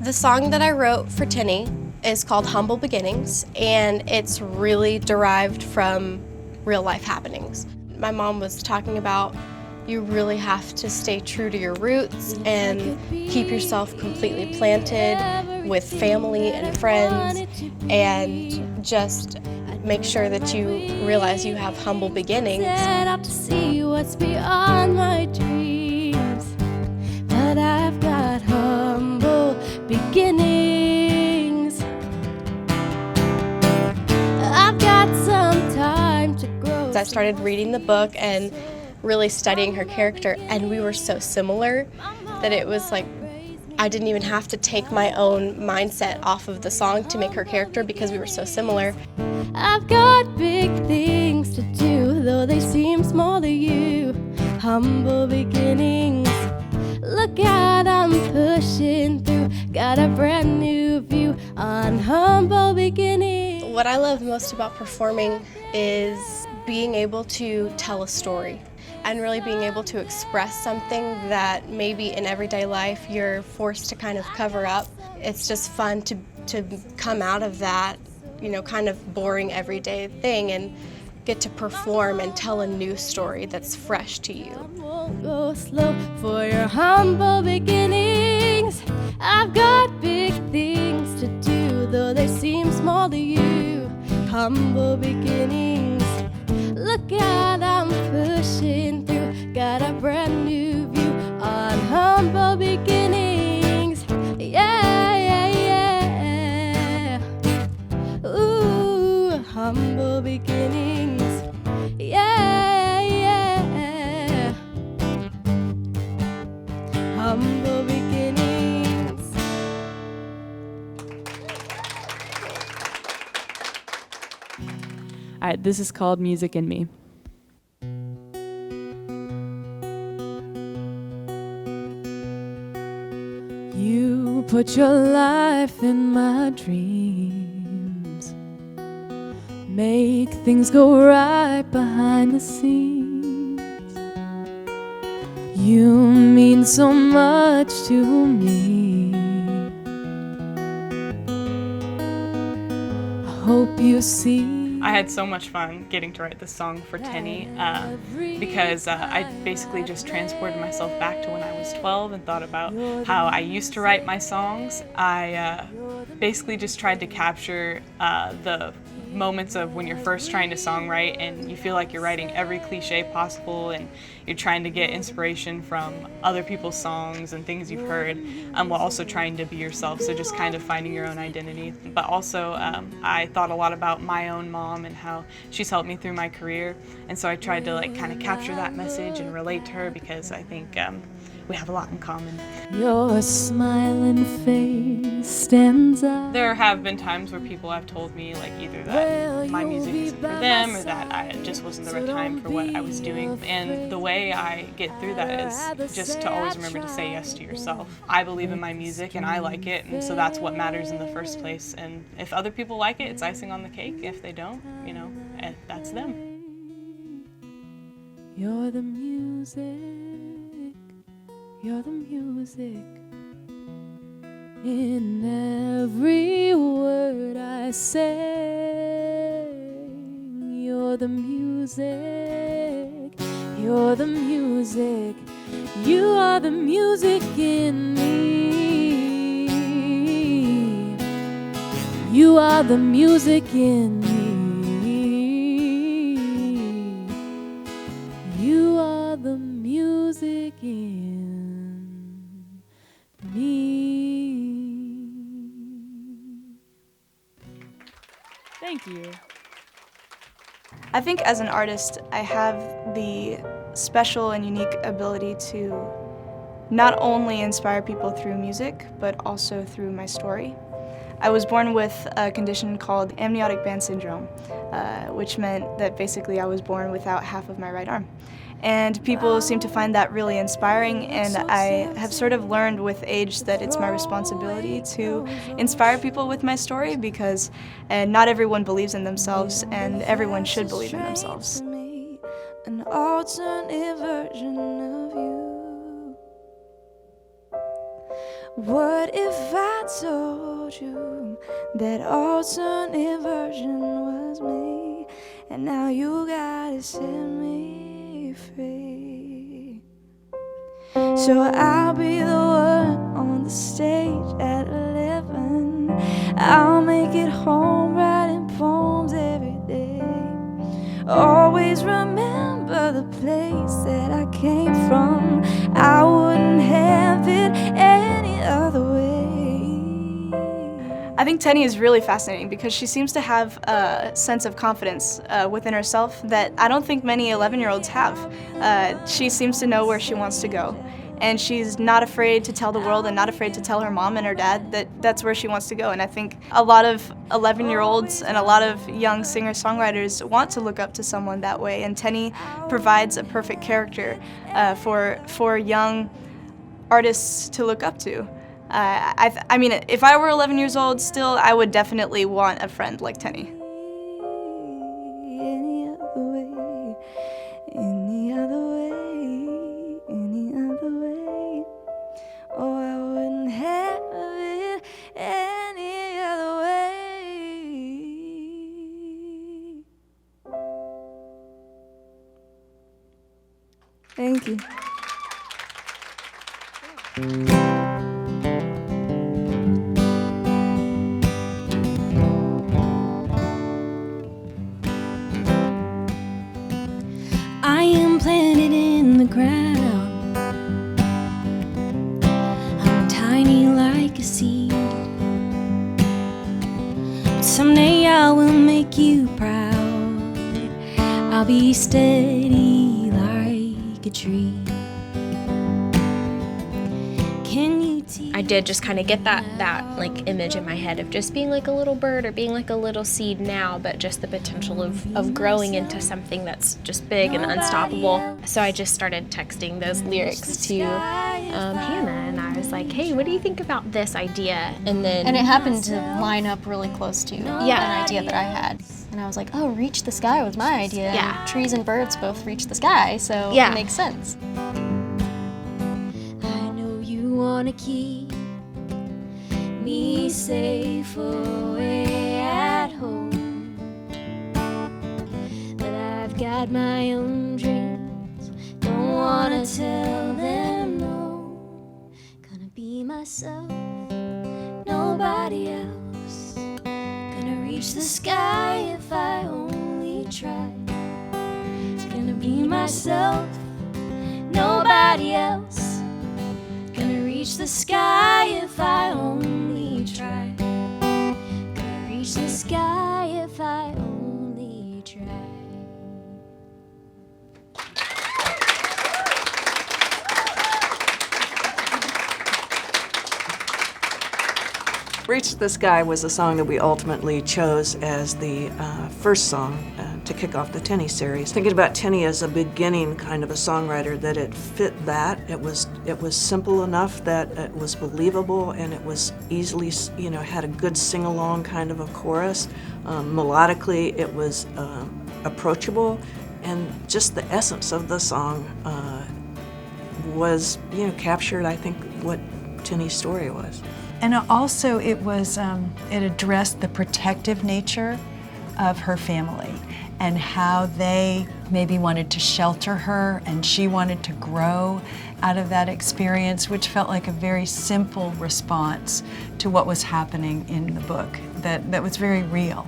The song that I wrote for Tenny is called Humble Beginnings, and it's really derived from real life happenings. My mom was talking about you really have to stay true to your roots and keep yourself completely planted with family and friends, and just make sure that you realize you have humble beginnings. Set out to see what's beyond my dreams, but I've got humble beginnings. I've got some time to grow. I started reading the book and really studying her character, and we were so similar that it was like I didn't even have to take my own mindset off of the song to make her character because we were so similar. I've got big things to do, though they seem small to you. Humble beginnings. Look out, I'm pushing through. Got a brand new view on humble beginnings. What I love most about performing is being able to tell a story and really being able to express something that maybe in everyday life you're forced to kind of cover up. It's just fun to come out of that, you know, kind of boring everyday thing and get to perform and tell a new story that's fresh to you. Won't go slow for your humble beginnings. I've got big things to do, though they seem small to you. Humble beginnings. Look out, I'm pushing through. Got a brand new view on humble beginnings. Yeah, yeah, yeah. Ooh, humble beginnings. Yeah, yeah. Humble beginnings. All right, this is called Music in Me. You put your life in my dreams, make things go right behind the scenes. You mean so much to me. I hope you see. I had so much fun getting to write this song for Tenny because I basically just transported myself back to when I was 12 and thought about how I used to write my songs. I basically just tried to capture the moments of when you're first trying to songwrite and you feel like you're writing every cliche possible and you're trying to get inspiration from other people's songs and things you've heard while also trying to be yourself, so just kind of finding your own identity. But also I thought a lot about my own mom and how she's helped me through my career, and so I tried to like kind of capture that message and relate to her because I think we have a lot in common. Your smiling face stands out. There have been times where people have told me like either that my music isn't for them or that it just wasn't the right time for what I was doing. And the way I get through that is just to always remember to say yes to yourself. I believe in my music and I like it, and so that's what matters in the first place. And if other people like it, it's icing on the cake. If they don't, you know, that's them. You're the music. You're the music in every word I say. You're the music. You're the music. You are the music in me. You are the music in me. You are the music in me. Thank you. I think as an artist, I have the special and unique ability to not only inspire people through music, but also through my story. I was born with a condition called amniotic band syndrome, which meant that basically I was born without half of my right arm. And people seem to find that really inspiring, and I have sort of learned with age that it's my responsibility to inspire people with my story, because not everyone believes in themselves, and everyone should believe in themselves. An alternate version of you. What if I told you that alternate version was me, and now you gotta set me free? So I'll be the one on the stage at 11. I'll make it home writing poems every day. Always remember the place that I came from. I wouldn't have it any other way. I think Tenny is really fascinating because she seems to have a sense of confidence within herself that I don't think many 11-year-olds have. She seems to know where she wants to go, and she's not afraid to tell the world and not afraid to tell her mom and her dad that that's where she wants to go. And I think a lot of 11-year-olds and a lot of young singer-songwriters want to look up to someone that way, and Tenny provides a perfect character for young artists to look up to. I mean, if I were 11 years old still, I would definitely want a friend like Tenny. Any other way, any other way, any other way. Oh, I wouldn't have it any other way. Thank you. I am planted in the ground. I'm tiny like a seed. But someday I will make you proud. I'll be steady like a tree. Can you teach? I did just kind of get that like image in my head of just being like a little bird or being like a little seed now, but just the potential of growing into something that's just big and unstoppable. So I just started texting those lyrics to Hannah, and I was like, hey, what do you think about this idea? And And it happened to line up really close to an idea that I had. And I was like, oh, Reach the Sky was my idea. Yeah. And trees and birds both reach the sky, so Yeah. it makes sense. I know you wanna keep me safe away at home, but I've got my own dreams. Don't wanna tell them no. Gonna be myself, nobody else. Gonna reach the sky if I only try. It's gonna be myself, nobody else. Gonna reach the sky if I only try. Gonna reach the sky if I only try. Reach the Sky was the song that we ultimately chose as the first song to kick off the Tenny series. Thinking about Tenny as a beginning kind of a songwriter, that it fit that. It was simple enough that it was believable, and it was easily, had a good sing-along kind of a chorus. Melodically, it was approachable, and just the essence of the song was, captured, I think, what Tenny's story was. And also it addressed the protective nature of her family and how they maybe wanted to shelter her, and she wanted to grow out of that experience, which felt like a very simple response to what was happening in the book that was very real.